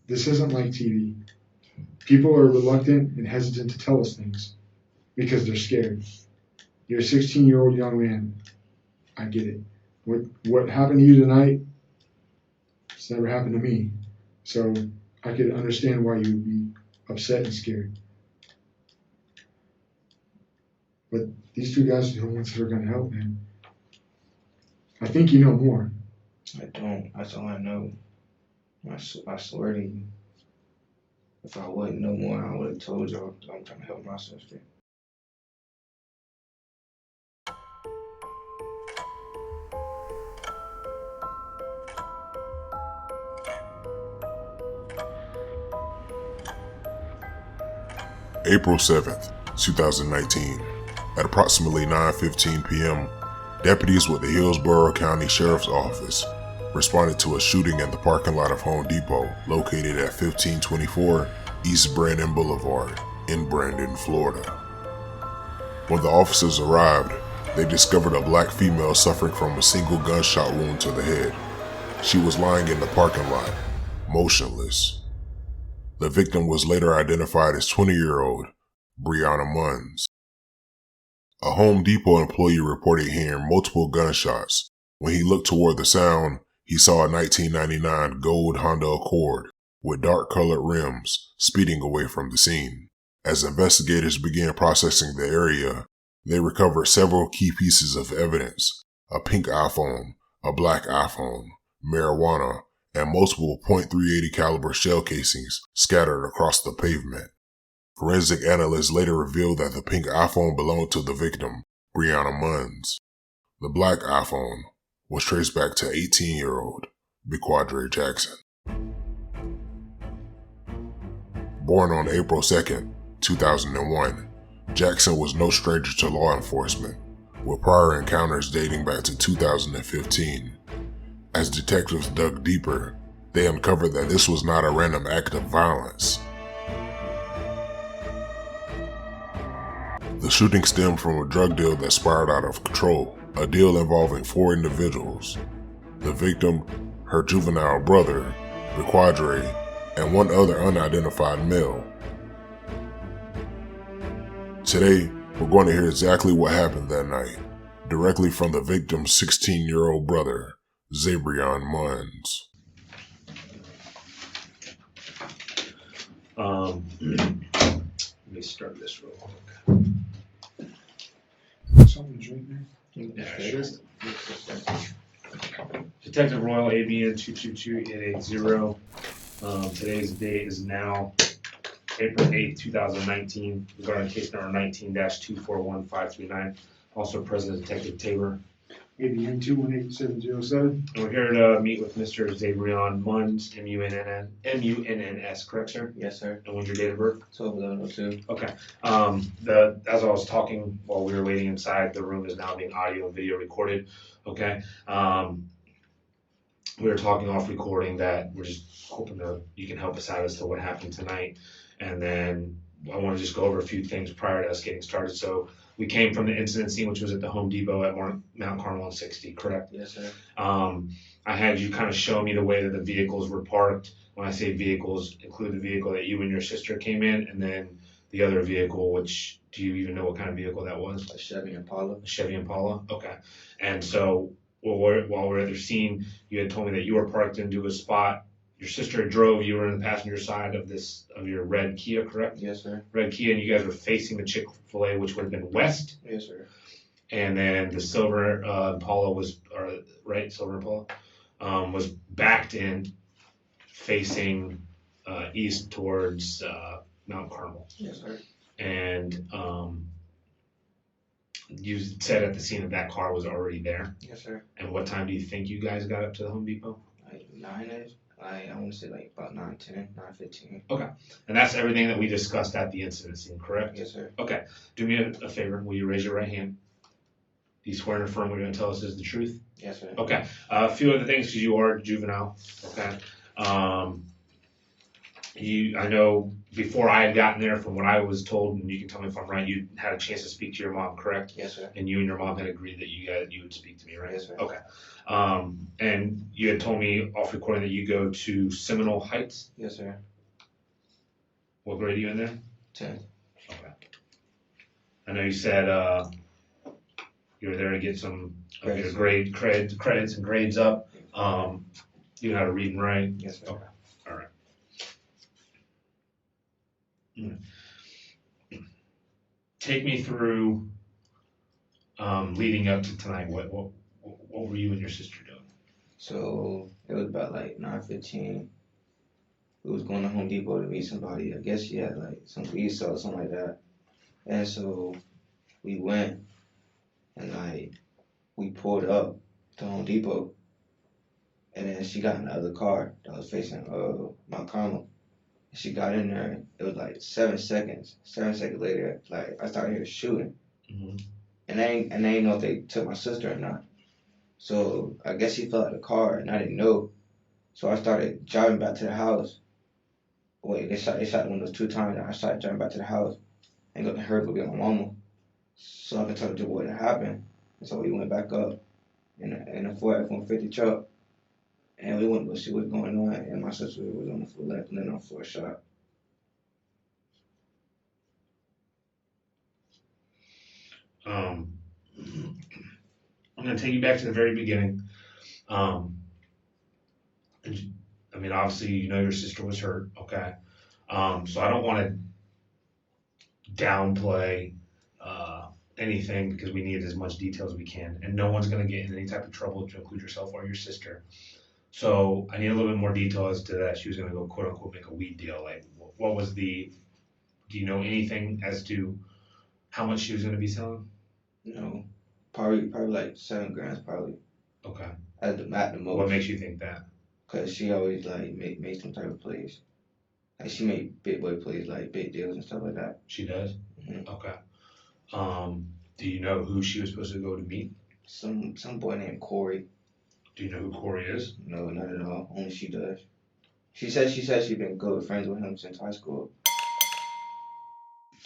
This isn't like TV. People are reluctant and hesitant to tell us things because they're scared. You're a 16-year-old young man. I get it. What happened to you tonight, it's never happened to me. So I could understand why you would be upset and scared. But these two guys are the ones that are going to help, man. I think you know more. I don't. That's all I know. I swear to you. If I wouldn't know more, I would have told y'all that I'm trying to help my sister. April 7th, 2019. At approximately 9:15 p.m., deputies with the Hillsborough County Sheriff's Office responded to a shooting in the parking lot of Home Depot located at 1524 East Brandon Boulevard in Brandon, Florida. When the officers arrived, they discovered a black female suffering from a single gunshot wound to the head. She was lying in the parking lot, motionless. The victim was later identified as 20-year-old Brianna Munns. A Home Depot employee reported hearing multiple gunshots. When he looked toward the sound, he saw a 1999 gold Honda Accord with dark-colored rims speeding away from the scene. As investigators began processing the area, they recovered several key pieces of evidence: a pink iPhone, a black iPhone, marijuana, and multiple .380 caliber shell casings scattered across the pavement. Forensic analysts later revealed that the pink iPhone belonged to the victim, Brianna Munns. The black iPhone was traced back to 18-year-old QuadreJackson. Born on April 2nd, 2001, Jackson was no stranger to law enforcement, with prior encounters dating back to 2015. As detectives dug deeper, they uncovered that this was not a random act of violence. The shooting stemmed from a drug deal that spiraled out of control, a deal involving 4 individuals: the victim, her juvenile brother, the Quadre, and one other unidentified male. Today, we're going to hear exactly what happened that night, directly from the victim's 16-year-old brother, Zabrion Munns. Let me start this real quick. Something's right there. Yeah, sure. Detective Royal ABN 222880. Today's date is now April 8th, 2019, regarding case number 19-241539. Also present is Detective Tabor. ABN 218707. And we're here to meet with Mr. Zabrion Munns, M-U-N-N-S, correct, sir? Yes, sir. And when's your date of birth? 12/11/02. Okay. As I was talking while we were waiting inside, the room is now being audio and video recorded. Okay. We were talking off recording that we're just hoping that you can help us out as to what happened tonight. And then I want to just go over a few things prior to us getting started. So we came from the incident scene, which was at the Home Depot at Mount Carmel and 60, correct? Yes, sir. I had you kind of show me the way that the vehicles were parked. When I say vehicles, include the vehicle that you and your sister came in, and then the other vehicle, which, do you even know what kind of vehicle that was? A Chevy Impala. A Chevy Impala? Okay. And so while we're at the scene, you had told me that you were parked into a spot. Your sister drove, you were in the passenger side of your red Kia, correct? Yes, sir. Red Kia, and you guys were facing the Chick-fil-A, which would have been west. Yes, sir. And then the silver Impala silver Impala was backed in, facing east towards Mount Carmel. Yes, sir. And you said at the scene that car was already there. Yes, sir. And what time do you think you guys got up to the Home Depot? Like 9-ish. I want to say like about 9:10, 9:15. Okay. And that's everything that we discussed at the incident scene, correct? Yes, sir. Okay. Do me a favor. Will you raise your right hand? Do you swear and affirm what you're going to tell us is the truth? Yes, sir. Okay. A few other things, because you are juvenile. Okay. I know before I had gotten there, from what I was told, and you can tell me if I'm right, you had a chance to speak to your mom, correct? Yes, sir. And you and your mom had agreed that you would speak to me, right? Yes, sir. Okay. And you had told me off recording that you go to Seminole Heights. Yes, sir. What grade are you in there? 10th. Okay. I know you said you were there to get some of your credits and grades up. You know how to read and write. Yes, sir. Okay. All right. Take me through leading up to tonight. What were you and your sister doing? So it was about like 9:15. We was going to Home Depot to meet somebody. I guess she had like some weed sell or something like that. And so we went and like we pulled up to Home Depot. And then she got in the other car that was facing my Carmel. She got in there. It was like 7 seconds. 7 seconds later, like I started hearing shooting. Mm-hmm. And I ain't know if they took my sister or not. So I guess she fell out of the car and I didn't know. So I started driving back to the house. Wait, they shot the windows 2 times and I started driving back to the house and got to her go get my mama. So I could tell the what had happened. And so we went back up in a Ford F-150 truck. And we went to see what's going on, and my sister was on the floor, laying on the floor shot. I'm going to take you back to the very beginning. I mean, obviously, you know your sister was hurt, okay? So I don't want to downplay anything because we need as much detail as we can, and no one's going to get in any type of trouble to include yourself or your sister. So I need a little bit more detail as to that. She was going to go, quote unquote, make a weed deal. Like, what was do you know anything as to how much she was going to be selling? No, probably like 7 grams, probably. Okay. At the most. What makes you think that? Cause she always like made some type of plays. Like she made big boy plays, like big deals and stuff like that. She does? Mm-hmm. Okay. Do you know who she was supposed to go to meet? Some boy named Corey. Do you know who Corey is? No, not at all. Only she does. She said she's been good friends with him since high school.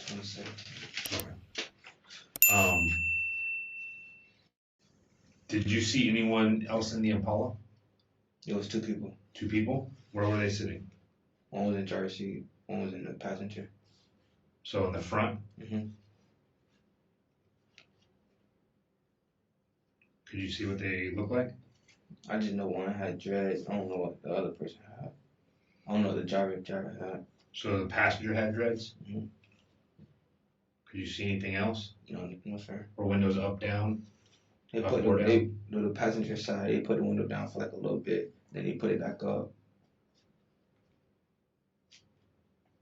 27. Okay. Did you see anyone else in the Impala? It was 2 people. 2 people? Where were they sitting? One was in driver's seat. One was in the passenger. So in the front? Mm-hmm. Could you see what they look like? I just know one had dreads. I don't know what the other person had. I don't know what the driver had. So the passenger had dreads? Mm-hmm. Could you see anything else? No, sir. Or windows up, down? They Up put or down? the passenger side. They put the window down for like a little bit. Then they put it back up.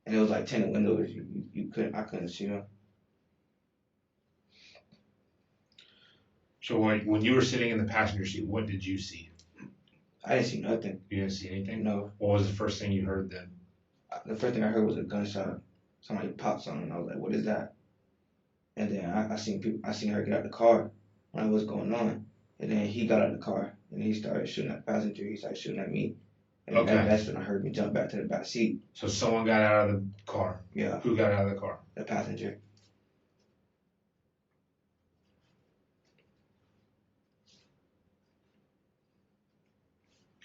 And it was like tinted windows. I couldn't see them. So when you were sitting in the passenger seat, what did you see? I didn't see nothing. You didn't see anything? No. What was the first thing you heard then? The first thing I heard was a gunshot. Somebody popped something. And I was like, "What is that?" And then I seen her get out of the car. When I was going on, and then he got out of the car and he started shooting at the passenger. He started shooting at me. And Okay. that's when I heard me jump back to the back seat. So someone got out of the car. Yeah. Who got out of the car? The passenger.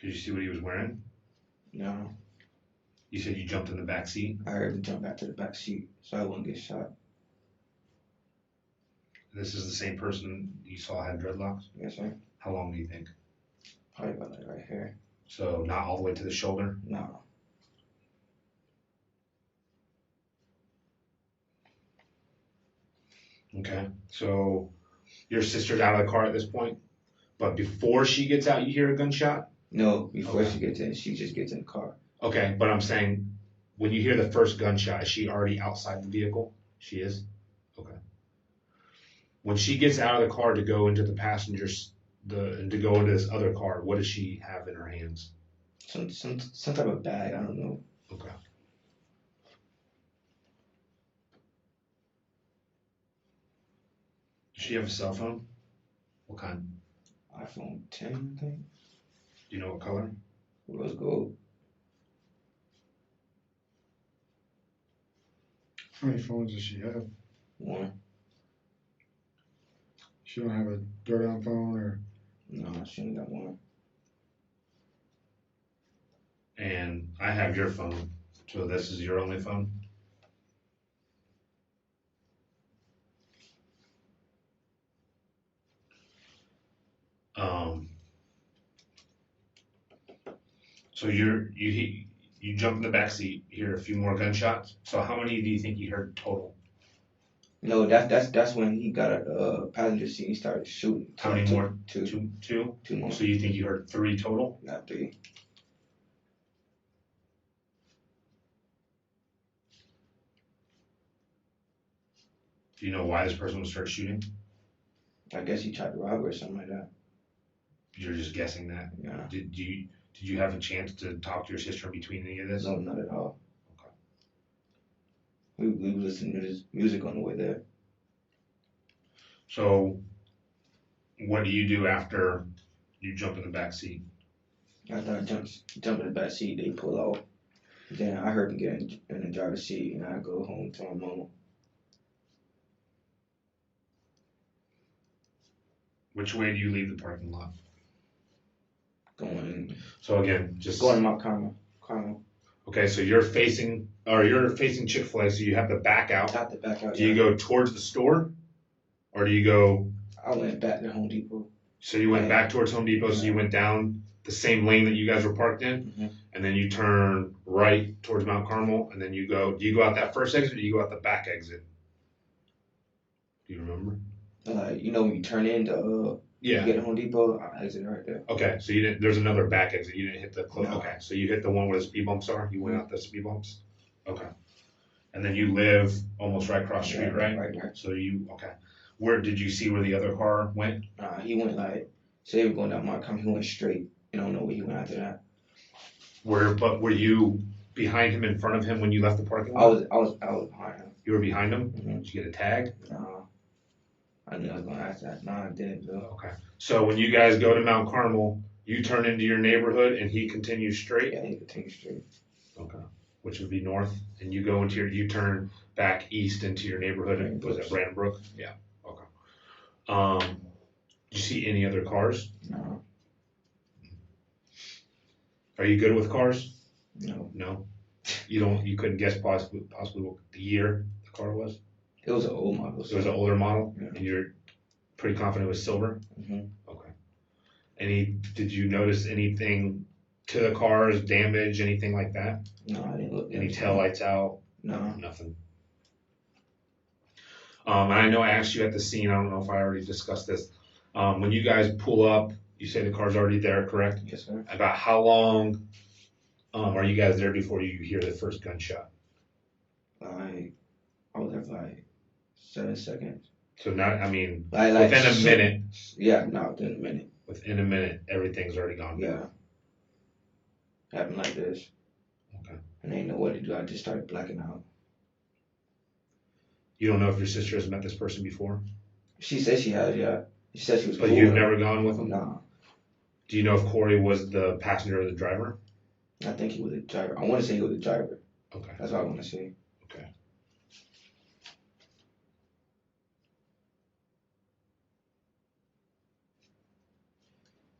Could you see what he was wearing? No. You said you jumped in the back seat? I heard him jump back to the back seat so I wouldn't get shot. This is the same person you saw had dreadlocks? Yes, sir. How long do you think? Probably about like right here. So not all the way to the shoulder? No. Okay. So your sister's out of the car at this point? But before she gets out, you hear a gunshot? No, before Okay. she gets in, she just gets in the car. Okay, but I'm saying when you hear the first gunshot, is she already outside the vehicle? She is? Okay. When she gets out of the car to go into the passengers, to go into this other car, what does she have in her hands? Some type of bag, I don't know. Okay. Does she have a cell phone? What kind? iPhone 10, I think. Do you know what color? Rose gold. How many phones does she have? One. She don't have a throw-down phone or? No, she only got one. And I have your phone, so this is your only phone? So you jump in the back seat, hear a few more gunshots. So how many do you think you heard total? No, that's when he got a passenger seat. He started shooting. How many more? Two. Two more. So you think you heard 3 total? Not 3. Do you know why this person would start shooting? I guess he tried to rob her or something like that. You're just guessing that. Yeah. Did you have a chance to talk to your sister in between any of this? No, not at all. Okay. We were listening to his music on the way there. So, what do you do after you jump in the back seat? After I jump in the back seat, they pull out. Then I heard him get in the driver's seat, and I go home to my mama. Which way do you leave the parking lot? Going So again, just to Mount Carmel. okay. So you're facing Chick-fil-A, so you have to back out. Got the back out. Do you go towards the store, or do you go? I went back to Home Depot. So you went back towards Home Depot. So you went down the same lane that you guys were parked in, and then you turn right towards Mount Carmel, and then you go. Do you go out that first exit, or do you go out the back exit? Do you remember? When you turn into Yeah. you get to Home Depot, I exit right there. Okay, so you didn't. There's another back exit. You didn't hit the close. No. Okay, so you hit the one where the speed bumps are. You went out the speed bumps. Okay, and then you live almost right across the street, right? Right. So okay. Where did you see where the other car went? He went say we were going down Mount Carmel, he went straight. You don't know where he went after that. Were you behind him, in front of him when you left the parking lot? I was behind him. You were behind him. Mm-hmm. Did you get a tag? No. I knew I was gonna ask that. No, I didn't though. Okay. So when you guys go to Mount Carmel, you turn into your neighborhood, and he continues straight. Yeah, he continued straight. Okay. Which would be north, and you go into you turn back east into your neighborhood. And was it Brandbrook? Yeah. Okay. Did you see any other cars? No. Are you good with cars? No. No. You couldn't guess possibly what the year the car was? It was an old model. It was an older model, Yeah. and you're pretty confident it was silver? Mm-hmm. Okay. Did you notice anything to the cars, damage, anything like that? No, I didn't look. Any taillights out? No. Nothing. I know I asked you at the scene, I don't know if I already discussed this. When you guys pull up, you say the car's already there, correct? Yes, sir. About how long are you guys there before you hear the first gunshot? I was there for 7 seconds. So not, within a minute. Yeah, no, within a minute. Within a minute, everything's already gone. Yeah. Happened like this. Okay. And I didn't know what to do. I just started blacking out. You don't know if your sister has met this person before? She said she has, yeah. She said she was But cool. you've never gone with him? No. Do you know if Corey was the passenger or the driver? I think he was a driver. I want to say he was a driver. Okay. That's what I want to say. Okay.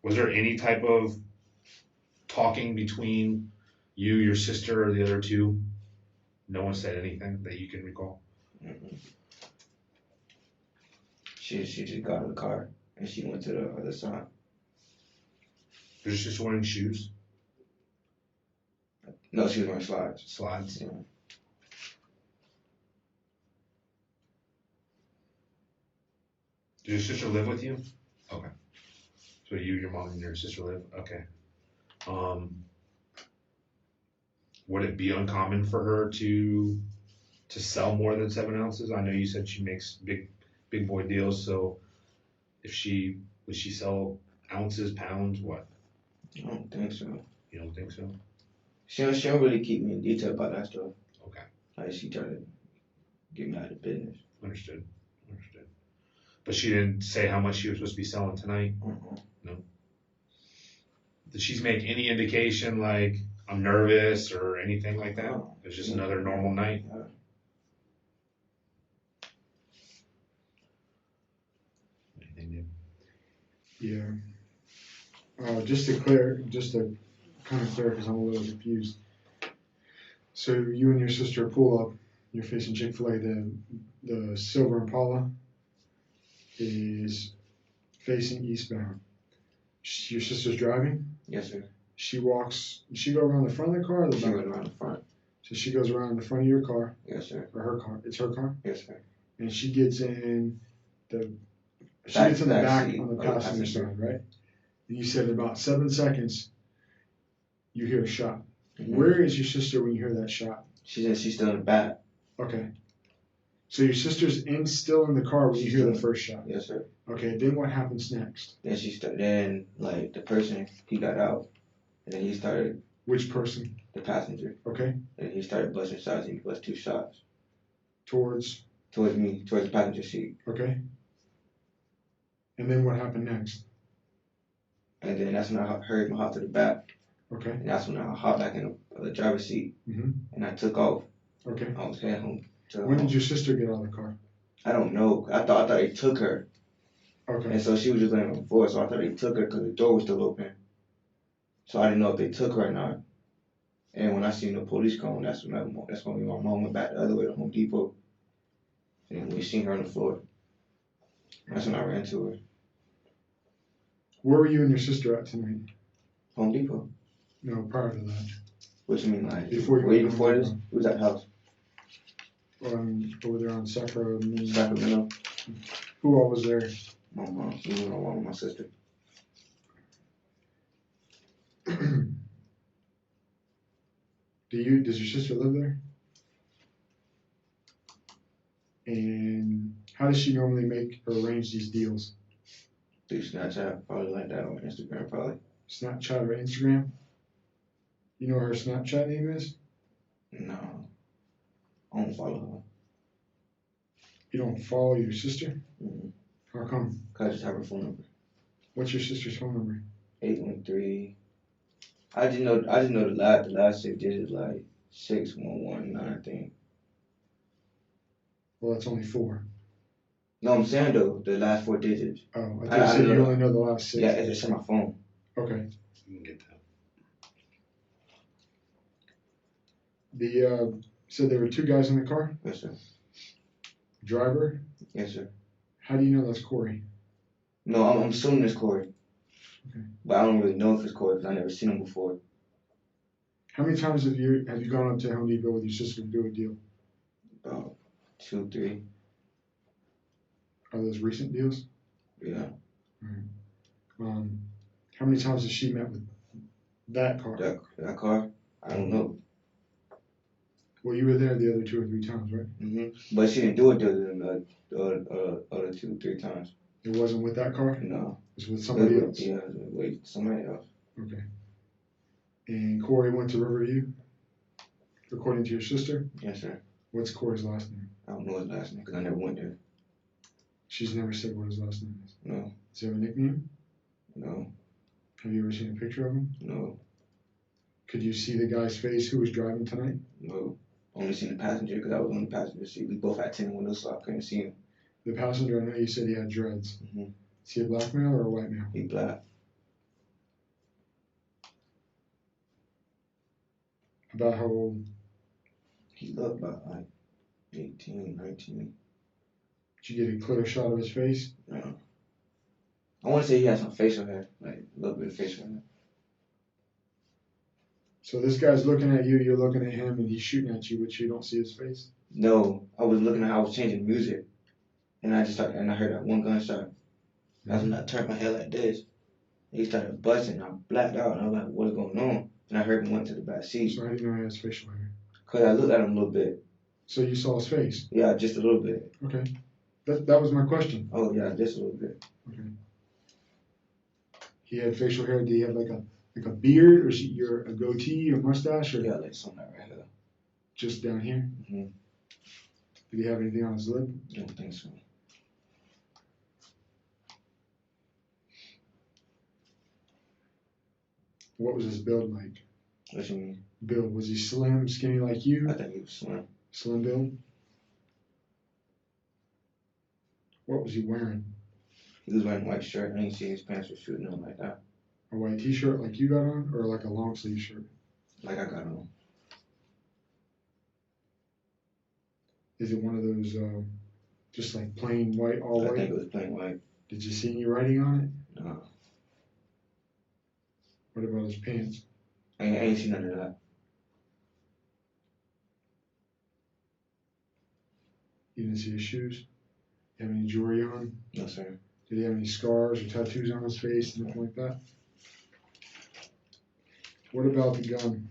Was there any type of talking between you, your sister, or the other two? No one said anything that you can recall? Mm-hmm. She just got in the car and she went to the other side. Was your sister wearing shoes? No, she was wearing slides. Slides? Yeah. Did your sister live with you? Okay. So you, your mom, and your sister live? Okay. Would it be uncommon for her to sell more than 7 ounces? I know you said she makes big boy deals, so would she sell ounces, pounds, what? I don't think so. You don't think so? She don't really keep me in detail about that stuff. Okay. She tried to get me out of the business. Understood. But she didn't say how much she was supposed to be selling tonight? No. Did she make any indication like I'm nervous or anything like that? No. It was just another normal night? Yeah. Just to kind of clear, because I'm a little confused. So you and your sister pull up. You're facing Chick-fil-A. The silver Impala is facing eastbound. Your sister's driving. Yes, sir. She walks. Does she go around the front of the car or the She back? went around the front. So she goes around the front of your car. Yes, sir. Or her car. It's her car. Yes, sir. And she gets in the. She gets in the back seat on the of passenger side, right? And you said in about 7 seconds, you hear a shot. Mm-hmm. Where is your sister when you hear that shot? She's still in the back. Okay. So your sister's still in the car when you hear the first shot. Yes, sir. Okay. Then what happens next? Then like the person, he got out, and then he started. Which person? The passenger. Okay. And he started busting shots. He busted 2 shots. Towards me, towards the passenger seat. Okay. And then what happened next? And then that's when I heard him hop to the back. Okay. And that's when I hopped back in the driver's seat. Mm-hmm. And I took off. Okay. I was heading home. When did your sister get out of the car? I don't know. I thought they took her. Okay. And so she was just laying on the floor. So I thought they took her because the door was still open. So I didn't know if they took her or not. And when I seen the police come, that's when my mom went back the other way to Home Depot. And we seen her on the floor. That's when I ran to her. Where were you and your sister at tonight? Home Depot. No, prior to that. What you mean, like Before this? We was at the house. Over there on Sacramento. Sacramento. Who all was there? My mom. Me, my mom, and my sister. Does your sister live there? And how does she normally make or arrange these deals? Through Snapchat, probably like that, or Instagram, probably. Snapchat or Instagram? You know what her Snapchat name is? No. I don't follow her. You don't follow your sister? Mm-hmm. How come? Because I just have her phone number. What's your sister's phone number? 813. I just know the last 6 digits, like 6119, I think. Well, that's only 4. No, I'm saying though, the last 4 digits. Oh, I thought you said you only know the last 6. Yeah, it's just in my phone. Okay. You can get that. Said there were 2 guys in the car? Yes, sir. Driver? Yes, sir. How do you know that's Corey? No, I'm assuming it's Corey. Okay. But I don't really know if it's Corey because I've never seen him before. How many times have you gone up to Home Depot with your sister to do a deal? About 2, 3. Are those recent deals? Yeah. Right. How many times has she met with that car? That car? I don't know. Well, you were there the other 2 or 3 times, right? Mm-hmm. But she didn't do it the other 2, 3 times. It wasn't with that car? No. It was with somebody else? Yeah, wait, somebody else. Okay. And Corey went to Riverview, according to your sister? Yes, sir. What's Corey's last name? I don't know his last name because I never went there. She's never said what his last name is? No. Does he have a nickname? No. Have you ever seen a picture of him? No. Could you see the guy's face who was driving tonight? No. Only seen the passenger because I was on the passenger seat. We both had 10 windows, so I couldn't see him. The passenger, I know you said he had dreads. Mm-hmm. Is he a black male or a white male? He black. About how old? He looked about like 18, 19. Did you get a clear shot of his face? No. I want to say he had some facial hair, like a little bit of facial hair. So this guy's looking at you, you're looking at him, and he's shooting at you, but you don't see his face? No, I was looking at how I was changing music, and I heard that one gunshot. That's when I turned my head like this. He started busting, I blacked out, and I was like, what is going on? And I heard him went to the back seat. So how do you know he has facial hair? Because I looked at him a little bit. So you saw his face? Yeah, just a little bit. Okay. That was my question. Oh, yeah, just a little bit. Okay. He had facial hair. Did he have like a beard, or a goatee, or mustache, or Yeah, like something right here. just down here? Mm-hmm. Did he have anything on his lip? I don't think so. What was his build like? What you mean? Build, was he slim, skinny like you? I think he was slim. Slim build? What was he wearing? He was wearing a white shirt. I didn't see his pants were shooting him like that. A white t-shirt like you got on, or like a long sleeve shirt? Like I got on. Is it one of those, just like plain white, all I white? think it was plain white. Did you see any writing on it? No. What about his pants? I ain't seen none of that. You didn't see his shoes? You have any jewelry on? No, sir. Did he have any scars or tattoos on his face, anything like that? What about the gun?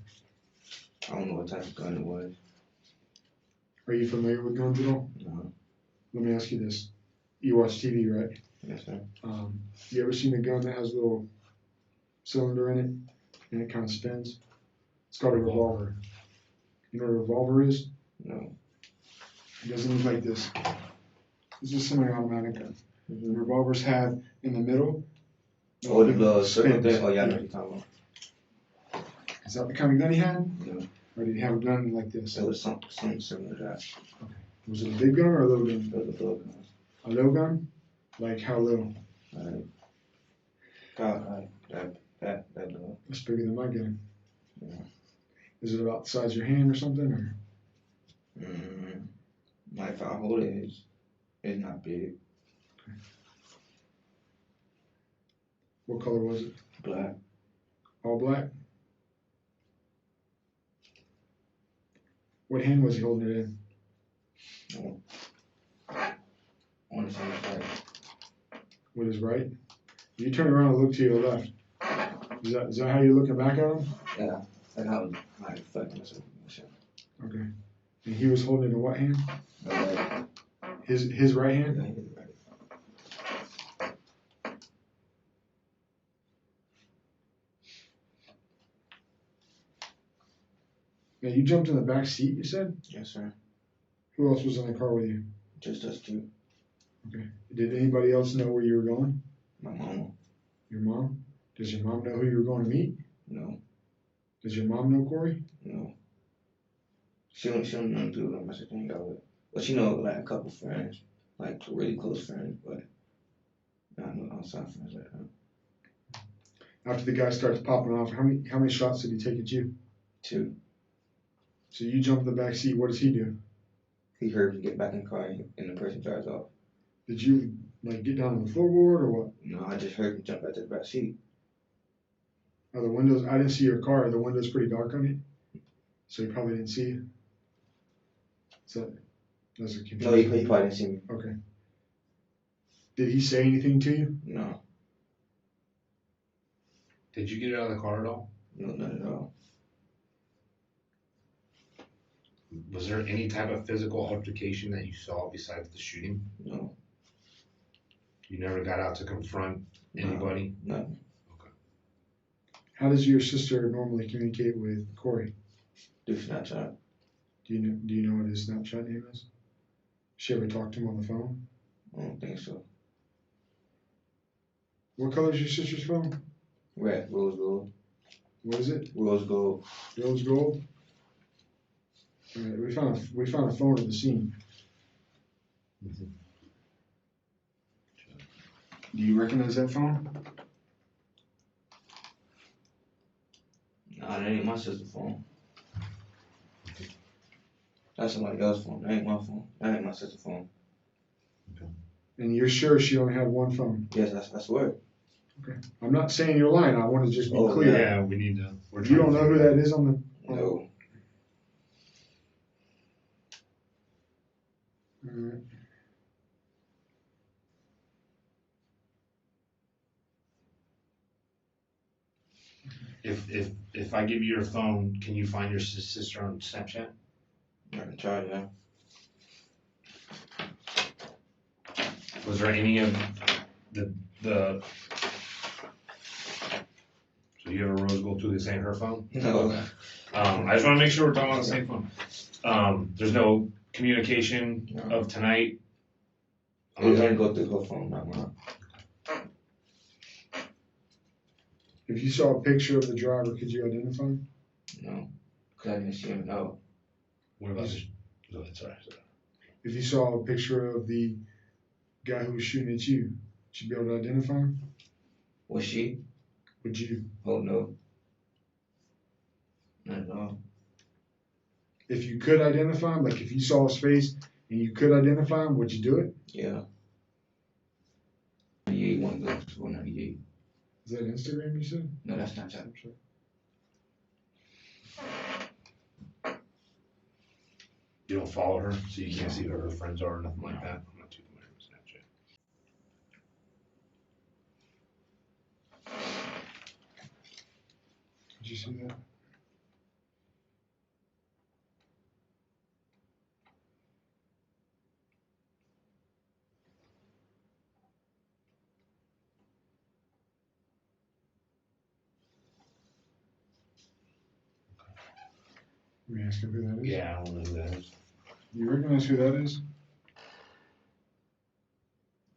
I don't know what type of gun it was. Are you familiar with guns at all? No. Let me ask you this. You watch TV, right? Yes, sir. You ever seen a gun that has a little cylinder in it and it kind of spins? It's called a revolver. You know what a revolver is? No. It doesn't look like this. This is a semi-automatic gun. Mm-hmm. The revolvers have in the middle. Oh, the circle spins. thing? Oh, yeah, I know what you're talking about. Is that the kind of gun he had? Yeah. Or did he have a gun like this? It was something similar to that. Was it a big gun or a little gun? It was a little gun. A little gun? Like how little? God, that little. That's bigger than my gun. Yeah. Is it about the size of your hand or something? Or? Like if I hold it, it's not big. What color was it? Black. All black? What hand was he holding it in? On his right. With his right? You turn around and look to your left. Is that how you're looking back at him? Yeah. Like I was like fucking myself. Okay. And he was holding it in what hand? Right. His right hand? Yeah, he was right. Now you jumped in the back seat, you said? Yes, sir. Who else was in the car with you? Just us two. Okay. Did anybody else know where you were going? My mama. Your mom? Does your mom know who you were going to meet? No. Does your mom know Corey? No. She don't know nothing to do with him. I said, hang out with. Well, she know like a couple friends, like really close friends, but not no outside friends like that. After the guy starts popping off, how many shots did he take at you? 2. So you jump in the back seat. What does he do? He heard me get back in the car and the person drives off. Did you like get down on the floorboard or what? No, I just heard him jump back to the back seat. Are the windows? I didn't see your car. Are the windows pretty dark on it? So he probably didn't see you. So that's a confusing. No, he probably didn't see me. Okay. Did he say anything to you? No. Did you get out of the car at all? No, not at all. Was there any type of physical altercation that you saw besides the shooting? No. You never got out to confront anybody? Nothing. How does your sister normally communicate with Corey? Do Snapchat. Do you know what his Snapchat name is? She ever talked to him on the phone? I don't think so. What color is your sister's phone? Red, rose gold. What is it? Rose gold. Rose gold. All right, we found a phone at the scene. Do you recognize that phone? Nah, that ain't my sister's phone. That's somebody else's phone. That ain't my phone. That ain't my sister's phone. And you're sure she only had one phone? Yes, I swear. Okay. I'm not saying you're lying. I want to just be Oh, clear. Yeah, we need to. You don't know who that is on the. No. Alright. If I give you your phone, can you find your sister on Snapchat? I can try it now. Was there any of the so you have a rose gold too? This ain't her phone. No. I just want to make sure we're talking about the same phone. There's no communication of tonight. I didn't go through her phone, not mine. If you saw a picture of the driver, could you identify him? No. Because I didn't see him, no. What about this? Sorry. If you saw a picture of the guy who was shooting at you, Would you be able to identify him? Was she? Would you? Oh no. Not at all. If you could identify him, like if you saw his face and you could identify him, would you do it? Yeah. 98 one goes for 98. Is that Instagram you said? No, that's not Snapchat. You don't follow her, so you can't see who her friends are or nothing like that. I'm not too familiar with Snapchat. Did you see that? Let me ask him who that is. Yeah, I don't know who that is. You recognize who that is?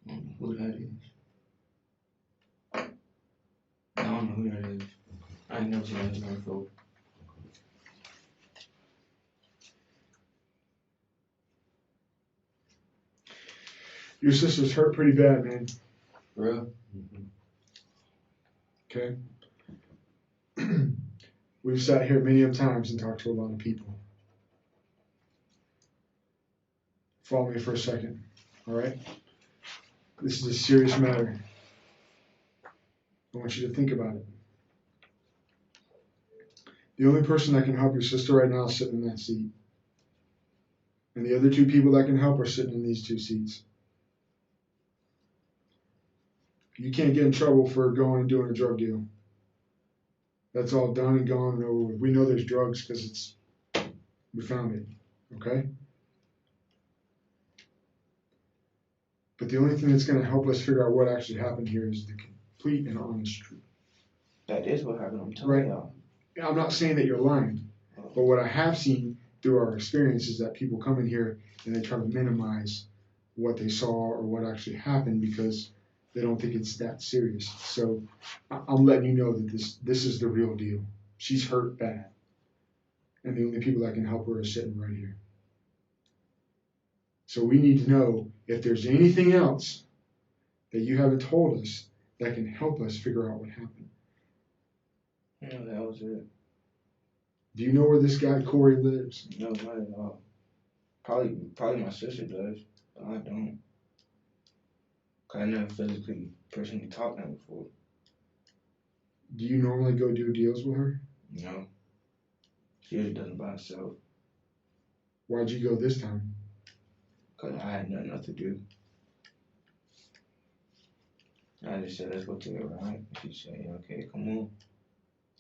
I don't know who that is. I don't know who that is. I ain't never seen that before. Your sister's hurt pretty bad, man. For real? Okay? We've sat here many of times and talked to a lot of people. Follow me for a second, all right? This is a serious matter. I want you to think about it. The only person that can help your sister right now is sitting in that seat. And the other two people that can help are sitting in these two seats. You can't get in trouble for going and doing a drug deal. That's all done and gone and over with. We know there's drugs because we found it, okay? But the only thing that's going to help us figure out what actually happened here is the complete and honest truth. That is what happened, I'm telling y'all. I'm not saying that you're lying, but what I have seen through our experience is that people come in here and they try to minimize what they saw or what actually happened because they don't think it's that serious. So I'm letting you know that this is the real deal. She's hurt bad. And the only people that can help her are sitting right here. So we need to know if there's anything else that you haven't told us that can help us figure out what happened. No, that was it. Do you know where this guy Corey lives? No, not at all. Probably my sister does, but I don't. Cause I never physically, personally talked to her before. Do you normally go do deals with her? No. She usually does it by herself. Why'd you go this time? Cause I had nothing else to do. I just said, let's go to the ride. She said, okay, come on.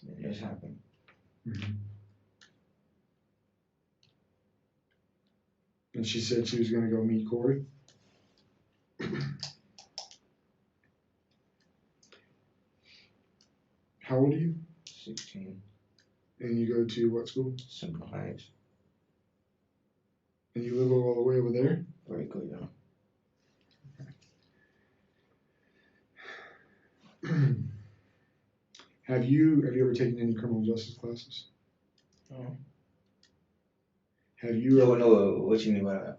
And this happened. Mm-hmm. And she said she was going to go meet Corey? How old are you? 16. And you go to what school? Simple Heights. And you live all the way over there? Very good, yeah. Have you ever taken any criminal justice classes? No. Have you ever, No, what you mean by that?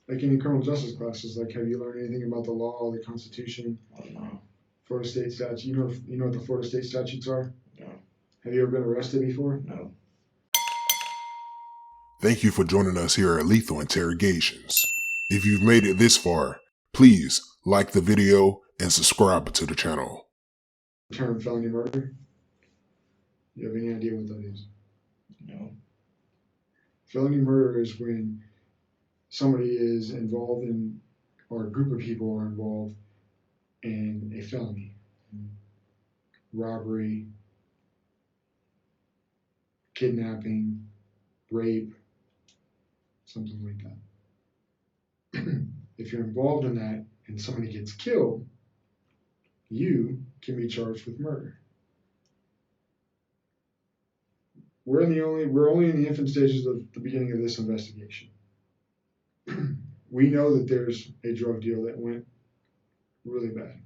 like any criminal justice classes, like have you learned anything about the law, the Constitution, Oh, no. Florida State statute? You know what the Florida State statutes are? No. Have you ever been arrested before? No. Thank you for joining us here at Lethal Interrogations. If you've made it this far, please like the video and subscribe to the channel. Term felony murder? You have any idea what that is? No. Felony murder is when somebody is involved in, or a group of people are involved in a felony. Robbery, kidnapping, rape, something like that. If you're involved in that and somebody gets killed, you can be charged with murder. We're only in the infant stages of the beginning of this investigation. We know that there's a drug deal that went really bad.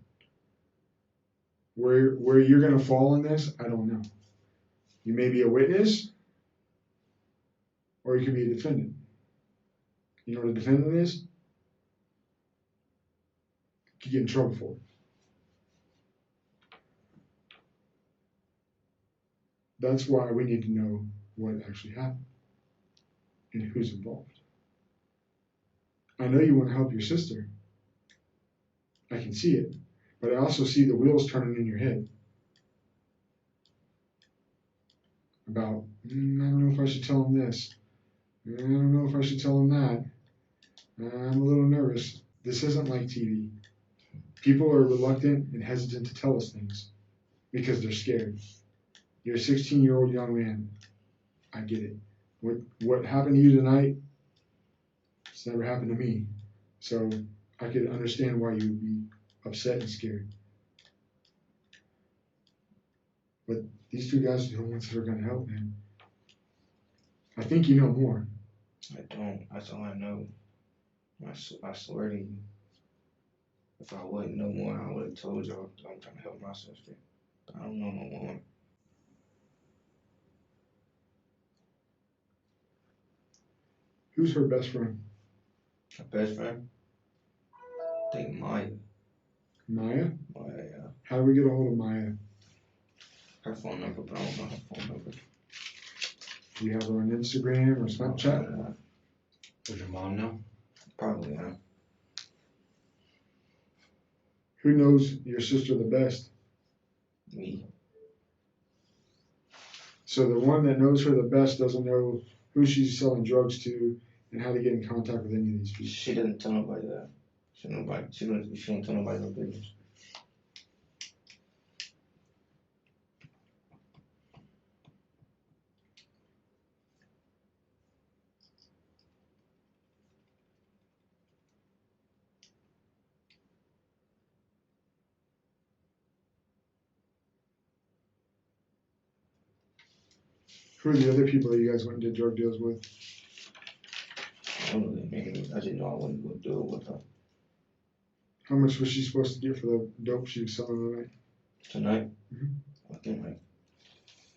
Where you're going to fall in this, I don't know. You may be a witness, or you could be a defendant. You know what a defendant is? You could get in trouble for it. That's why we need to know what actually happened and who's involved. I know you want to help your sister. I can see it, but I also see the wheels turning in your head about, I don't know if I should tell him this. I don't know if I should tell him that. I'm a little nervous. This isn't like TV. People are reluctant and hesitant to tell us things because they're scared. You're a 16-year-old young man. I get it. What happened to you tonight, it's never happened to me. So I could understand why you would be upset and scared. But these two guys are the ones that are going to help, man. I think you know more. I don't. That's all I know. I swear to you. If I wouldn't know more, I would have told y'all that I'm trying to help my sister. But I don't know no more. Who's her best friend? Her best friend? I think Maya. Maya? Maya, yeah. How do we get a hold of Maya? Her phone number, but I don't know her phone number. Do you have her on Instagram or Snapchat? Does your mom know? Probably, yeah. Who knows your sister the best? Me. So the one that knows her the best doesn't know who she's selling drugs to and how to get in contact with any of these people. She doesn't tell nobody that. She don't tell nobody no business. Who are the other people that you guys went and did drug deals with? I don't really make it. I just know I wasn't going to do it with her. How much was she supposed to get for the dope she was selling tonight? Tonight? Mm-hmm. I think like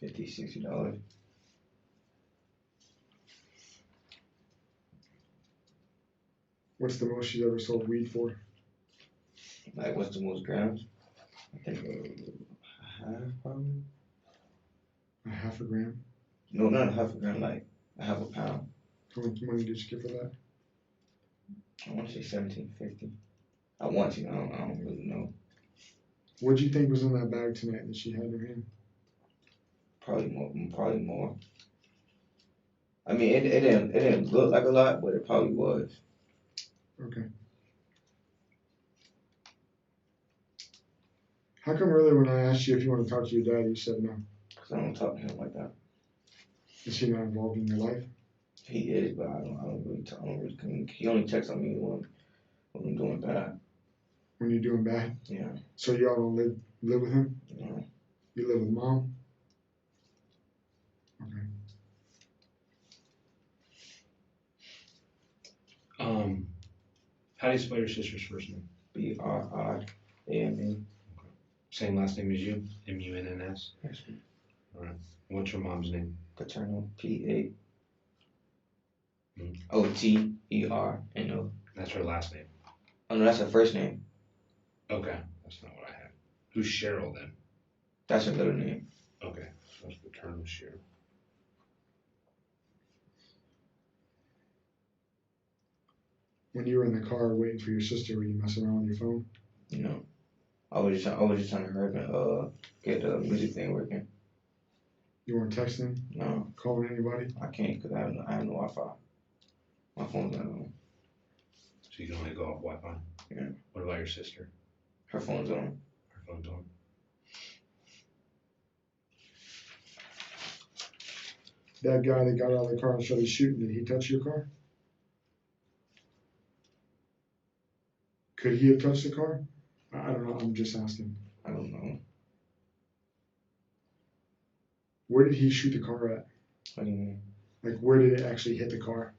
$50, $60. What's the most she's ever sold weed for? Like, what's the most grams? I think half, probably. A half a gram? No, not a half a gram, like a half a pound. How much money did you get for that? I want to say $17.50. I want to. I don't really know. What do you think was in that bag tonight that she had in her hand? Probably more. Probably more. I mean, it didn't look like a lot, but it probably was. Okay. How come earlier when I asked you if you want to talk to your dad, you said no? Because I don't talk to him like that. Is he not involved in your life? He is, but I don't really talk. I don't really communicate. He only texts on me when I'm doing bad. When you're doing bad? Yeah. So y'all don't live with him? No. You live with mom? Okay. How do you spell your sister's first name? BRIAME. Same last name as you? MUNNS? Yes. Alright. What's your mom's name? Paternal. PAOTERNO. That's her last name. Oh no, that's her first name. Okay. That's not what I had. Who's Cheryl then? That's her middle name. Okay. So that's paternal Cheryl. When you were in the car waiting for your sister, were you messing around with your phone? You know, I was just trying to hurry and get the music thing working. You weren't texting? No, Calling anybody? I can't because I have no Wi-Fi. My phone's not on. So you can only go off Wi-Fi? Yeah. What about your sister? Her phone's on. Her phone's on. That guy that got out of the car and started shooting, did he touch your car? Could he have touched the car? I don't know, I'm just asking. I don't know. Where did he shoot the car at? What do you mean? Like, where did it actually hit the car?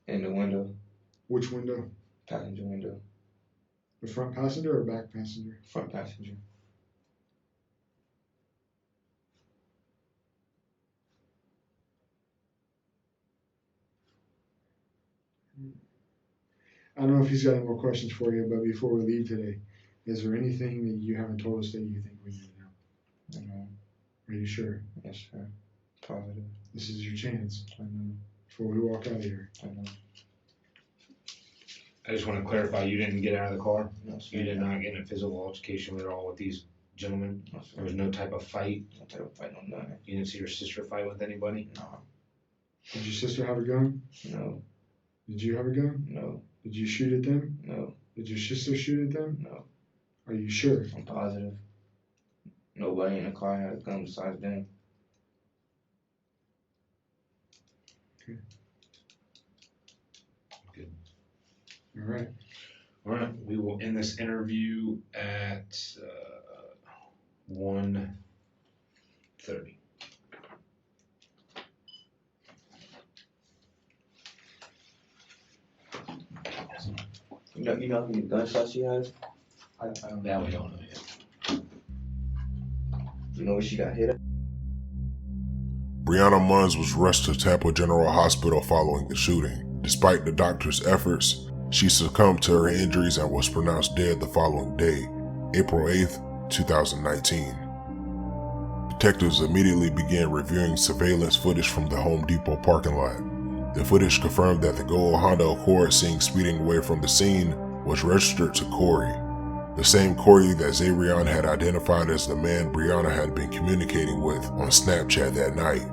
In the window. Which window? Passenger window. The front passenger or back passenger? Front passenger. I don't know if he's got any more questions for you, but before we leave today, is there anything that you haven't told us that you think we need to know? You know. Are you sure? Yes, sir. Positive. This is your chance I know. before we walk out of here. I know. I just want to clarify, you didn't get out of the car? No, sir. You did not get in a physical altercation at all with these gentlemen? No, There sir. was no type of fight? No type of fight, no nothing. You didn't see your sister fight with anybody? No. Did your sister have a gun? No. Did you have a gun? No. Did you shoot at them? No. Did your sister shoot at them? No. Are you sure? I'm positive. Nobody in the car had a gun besides them. All right. All right, we will end this interview at 1:30. You know how many gunshots she has? That we don't know yet. You know where she got hit at? Brianna Munns was rushed to Tampa General Hospital following the shooting. Despite the doctor's efforts, she succumbed to her injuries and was pronounced dead the following day, April 8th, 2019. Detectives immediately began reviewing surveillance footage from the Home Depot parking lot. The footage confirmed that the gold Honda Accord seen speeding away from the scene was registered to Corey, the same Corey that Zarion had identified as the man Brianna had been communicating with on Snapchat that night.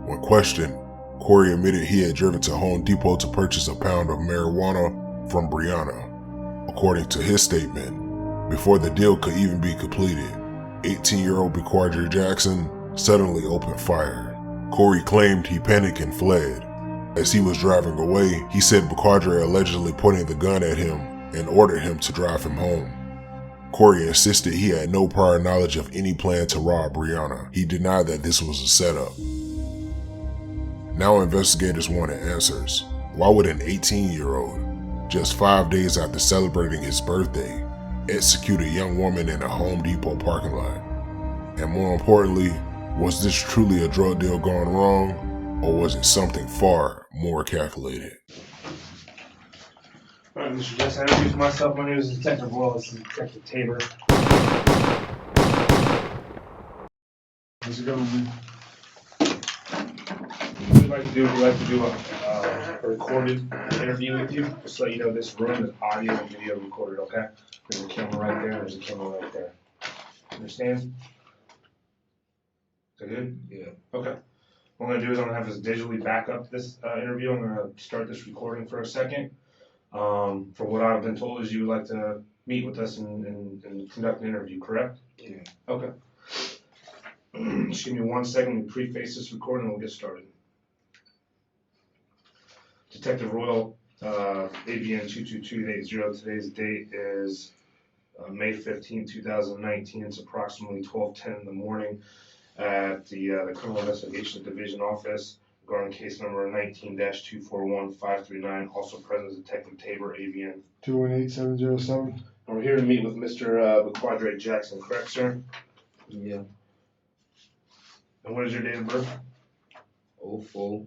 When questioned, Corey admitted he had driven to Home Depot to purchase a pound of marijuana from Brianna. According to his statement, before the deal could even be completed, 18-year-old QuadreJackson suddenly opened fire. Corey claimed he panicked and fled. As he was driving away, he said Quadre allegedly pointed the gun at him and ordered him to drive him home. Corey insisted he had no prior knowledge of any plan to rob Brianna. He denied that this was a setup. Now investigators wanted answers. Why would an 18-year-old, just 5 days after celebrating his birthday, execute a young woman in a Home Depot parking lot? And more importantly, was this truly a drug deal gone wrong, or was it something far more calculated? All right, Mr. Jackson, I introduce myself. My name is Detective Royal. This is Detective Tabor. How's it going, man? What we'd like to do, a recorded interview with you. Just to let you know, this room is audio and video recorded, okay? There's a camera right there, and there's a camera right there. Understand? Is that good? Yeah. Okay. What I'm going to do is I'm going to have us digitally back up this interview. I'm going to start this recording for a second. From what I've been told is you would like to meet with us and conduct an interview, correct? Yeah. Okay. Just give me 1 second to preface this recording and we'll get started. Detective Royal, ABN 22280. Today's date is May 15, 2019. It's approximately 12:10 in the morning at the Criminal Investigations Division office regarding case number 19-241539. Also present is Detective Tabor, ABN 218707. And we're here to meet with Mr. QuadreJackson, correct, sir? Yeah. And what is your date of birth? 04,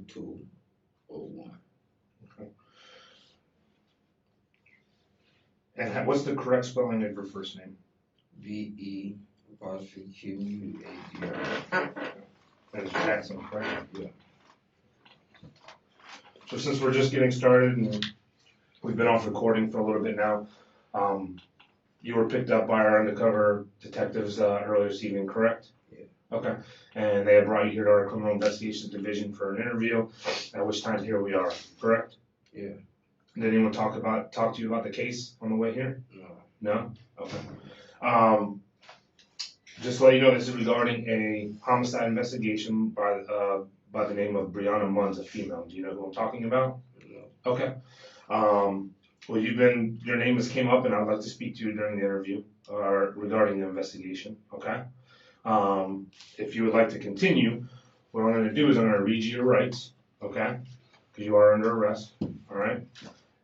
02, 01. Okay. And what's the correct spelling of your first name? VE apostrophe QUADR. That is Jackson, correct? Yeah. So since we're just getting started and we've been off recording for a little bit now, you were picked up by our undercover detectives earlier this evening, correct? Yeah. Okay. And they had brought you here to our Criminal Investigations Division for an interview, at which time here we are, correct? Yeah. Did anyone talk to you about the case on the way here? No. No? Okay. Just to let you know, this is regarding a homicide investigation by the name of Brianna Munns, a female. Do you know who I'm talking about? No. Okay. Well, your name has came up, and I'd like to speak to you during the interview regarding the investigation. Okay. If you would like to continue, what I'm going to do is I'm going to read you your rights. Okay. Because you are under arrest. All right.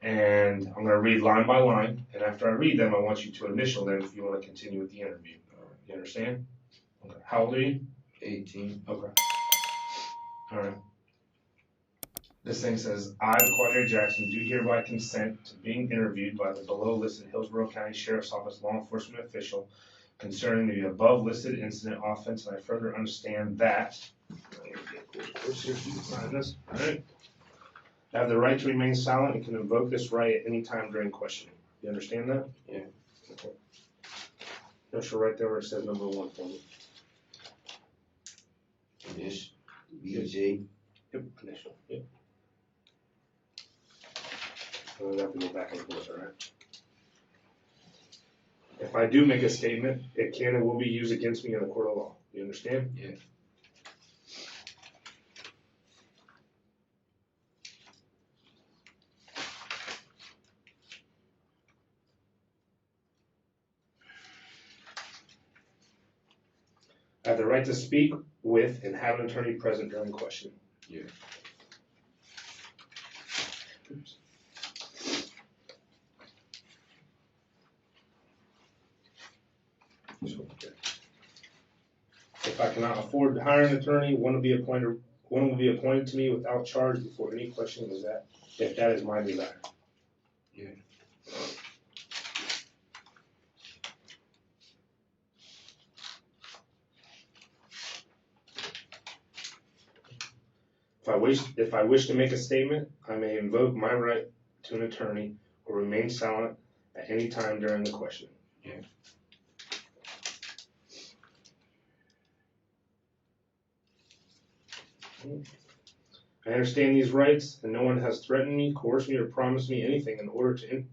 And I'm going to read line by line, and after I read them, I want you to initial them if you want to continue with the interview. You understand? Okay. How old are you? 18. Okay. All right. This thing says, I, QuadreJackson, do hereby consent to being interviewed by the below listed Hillsborough County Sheriff's Office law enforcement official concerning the above listed incident offense, and I further understand that. Let's see if you can find this. All right. I have the right to remain silent and can invoke this right at any time during questioning. You understand that? Yeah. Okay. Initial right there where it says number 1 for me. This BJ. Yep, initial. Yep. So we have to go back and forth, all right? If I do make a statement, it can and will be used against me in the court of law. You understand? Yeah. I have the right to speak with and have an attorney present during questioning. Yeah. Oops. If I cannot afford to hire an attorney, one will be appointed to me without charge before any questioning is that, if that is my desire. Yeah. If I wish to make a statement, I may invoke my right to an attorney or remain silent at any time during the questioning. Yeah. I understand these rights, and no one has threatened me, coerced me, or promised me anything in order to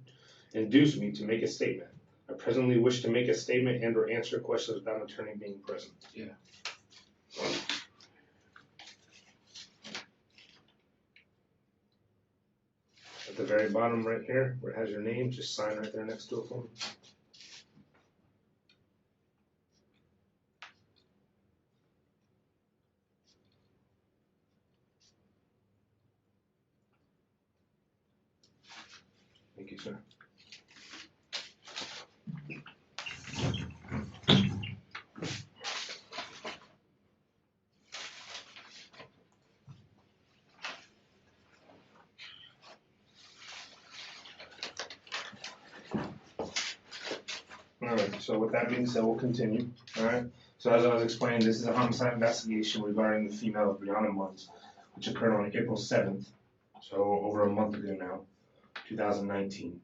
induce me to make a statement. I presently wish to make a statement and or answer questions without an attorney being present. Yeah. At the very bottom right here, where it has your name, just sign right there next to it for me. Thank you, sir. Alright, so with that being said, we'll continue. Alright, so as I was explaining, this is a homicide investigation regarding the female Brianna Munns, which occurred on April 7th, so over a month ago now, 2019.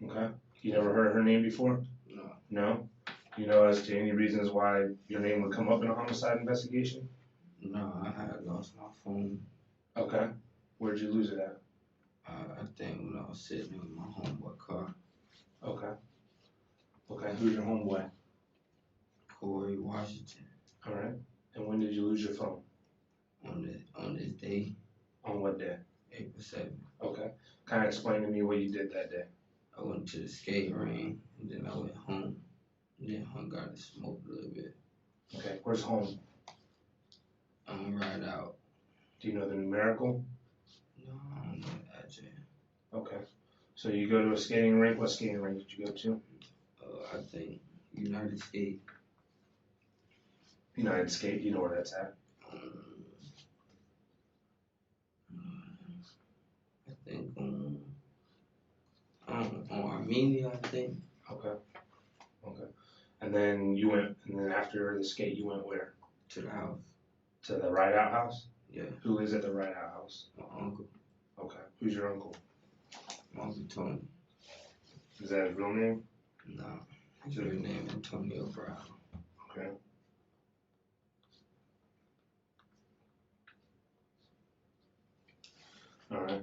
Okay? You never heard her name before? No. No? You know as to any reasons why your name would come up in a homicide investigation? No, I had lost my phone. Okay. Where'd you lose it at? I think when I was sitting in my homeboy car. Okay. Okay, who's your homeboy? Corey Washington. Alright. And when did you lose your phone? On this day, On what day? April 7th. Okay. Kind of explain to me what you did that day. I went to the skate ring, and then I went home. And then hung out and smoked a little bit. Okay, where's home? I'm right out. Do you know the numerical? No, I don't know the address. Okay. So you go to a skating rink. What skating rink did you go to? I think United Skate. United Skate. You know where that's at. I think on Armenia, I think. Okay. Okay. And then you went, and then after the skate, you went where? To the house. To the Ride Out house? Yeah. Who lives at the Ride Out house? My uncle. Okay. Who's your uncle? My uncle Tony. Is that his real name? No. His real name Antonio Brown. Okay. Alright.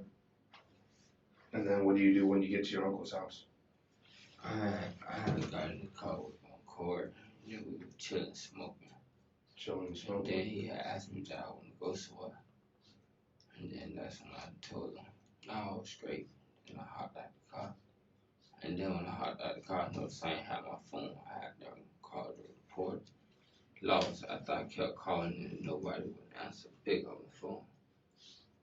And then what do you do when you get to your uncle's house? I had got in the car with my cord. Then we were chilling, smoking. Chilling, And smoking? then he had asked me that I want to go somewhere. And then that's when I told him, no, I was straight. And I hopped out the car. And then when I hopped out the car, I noticed I ain't had my phone. I had to call the report. Lost. After I kept calling and nobody would answer, pick up the phone.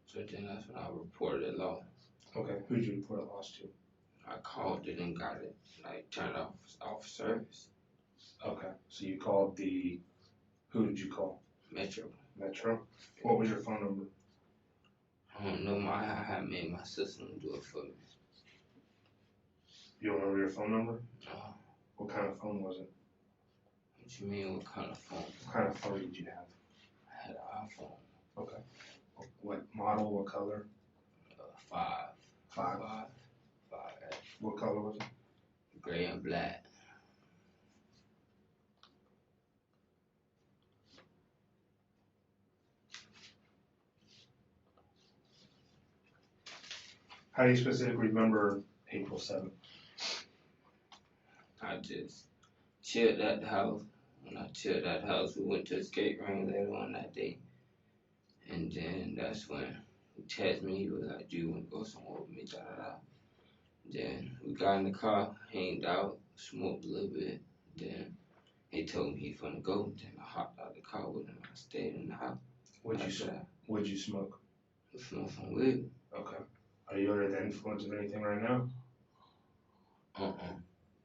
So then that's when I reported it lost. Okay. Who'd you report it lost to? I called it and got it, like, turned off service. Okay. So you called the, who did you call? Metro. Metro? What was your phone number? I don't know, I had made my sister do it for me. You don't remember your phone number? No, What kind of phone was it? What you mean, what kind of phone? What kind of phone did you have? I had an iPhone. Okay. What model? What color? 5. Five. What color was it? Gray and black. How do you specifically remember April 7th? I just chilled at the house. When I chilled at the house, we went to the skate ring later on that day. And then that's when he texted me. He was like, "Do you want to go somewhere with me?" Da, da, da. Then we got in the car, hanged out, smoked a little bit. Then he told me he finna go. Then I hopped out the car with him. I stayed in the house. What'd you smoke? I smoked some weed. Okay. Are you under the influence of anything right now? No?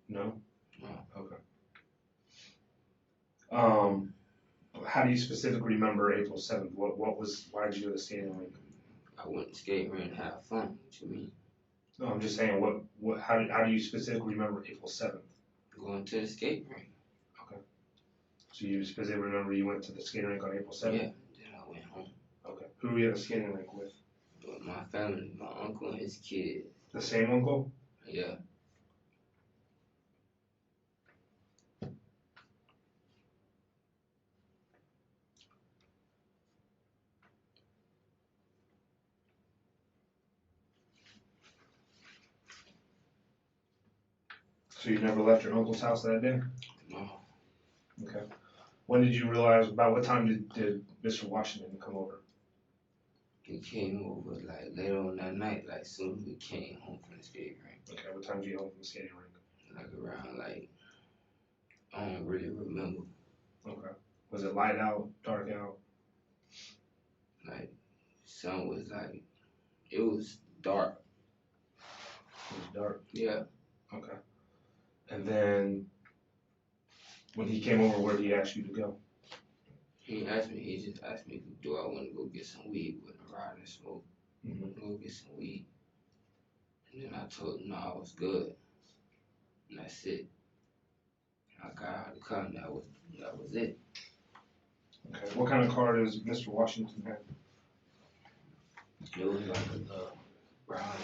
No. Okay. How do you specifically remember April 7th? Why did you go to the skating rink? I went to skate ring and have fun. What you mean? No, I'm just saying, how do you specifically remember April 7th? Going to the skate ring. Okay. So you specifically remember you went to the skating rink on April 7th? Yeah. Then I went home. Okay. Who were you at the skating rink with? With my family, my uncle and his kids. The same uncle? Yeah. So you never left your uncle's house that day? No. Okay. When did you realize, about what time did Mr. Washington come over? He came over like later on that night, like soon as we came home from the skate rink. Okay, what time did you get home from the skating rink? Like around like, I don't really remember. Okay. Was it light out, dark out? Like, sun was like, it was dark. It was dark. Yeah. Okay. And then when he came over, where did he ask you to go? He just asked me, do I want to go get some weed with him, ride and smoke? Go get some weed. And then I told him, no, I was good. And that's it. I got out of the car and that was it. Okay. What kind of car does Mr. Washington have? It was like a brown,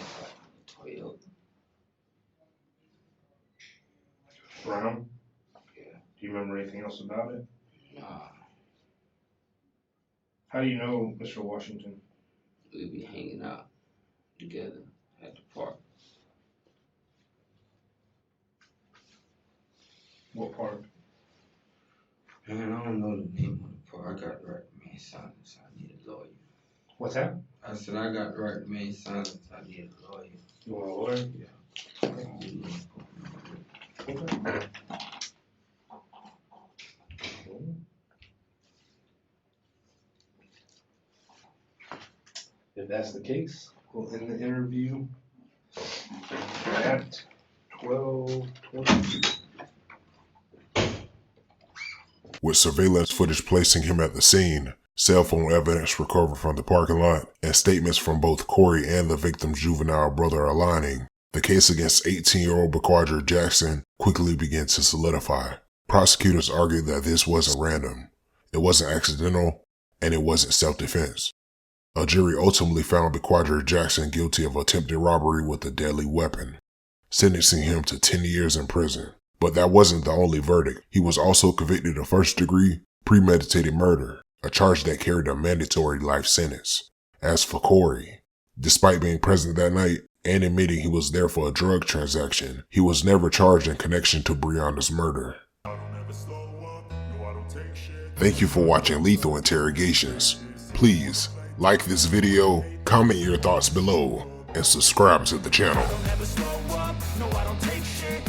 like a Toyota. Brown? Yeah. Do you remember anything else about it? Nah. How do you know Mr. Washington? We be hanging out together at the park. What park? Man, I don't know the name of the park. I got the right to remain silent, so I need a lawyer. What's that? I said I got the right to remain silent, so I need a lawyer. You want a lawyer? Yeah. Okay. If that's the case, we'll end the interview at 12:20. With surveillance footage placing him at the scene, cell phone evidence recovered from the parking lot, and statements from both Corey and the victim's juvenile brother aligning, the case against 18-year-old QuadreJackson quickly began to solidify. Prosecutors argued that this wasn't random, it wasn't accidental, and it wasn't self-defense. A jury ultimately found QuadreJackson guilty of attempted robbery with a deadly weapon, sentencing him to 10 years in prison. But that wasn't the only verdict. He was also convicted of first-degree premeditated murder, a charge that carried a mandatory life sentence. As for Corey, despite being present that night and admitting he was there for a drug transaction, he was never charged in connection to Breonna's murder. Thank you for watching Lethal Interrogations. Please like this video, comment your thoughts below, and subscribe to the channel. I don't ever slow up, no I don't take shit.